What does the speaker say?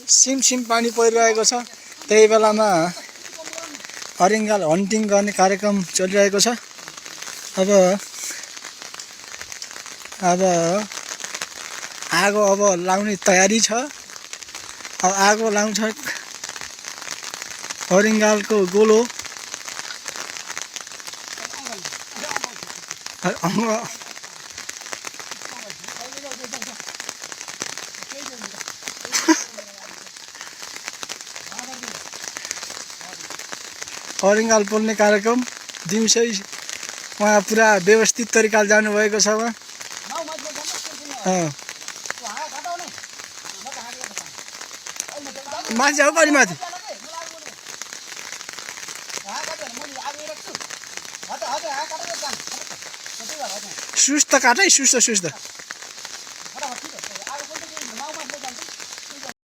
सिमसिम पानी परिरहेको छ। त्यही बेलामा हरिङ्गाल हन्टिङ गर्ने कार्यक्रम चलिरहेको छ। अब आगो अब लाउने तयारी छ। अब आगो लाउँछ हरिङ्गालको गोलो। हरिङ्गाल पोल्ने कार्यक्रम दिउँसै उहाँ पुरा व्यवस्थित तरिकाले जानुभएको छ। उहाँ माथि जाऊ पारि माथि सुस्त काटै सुस्त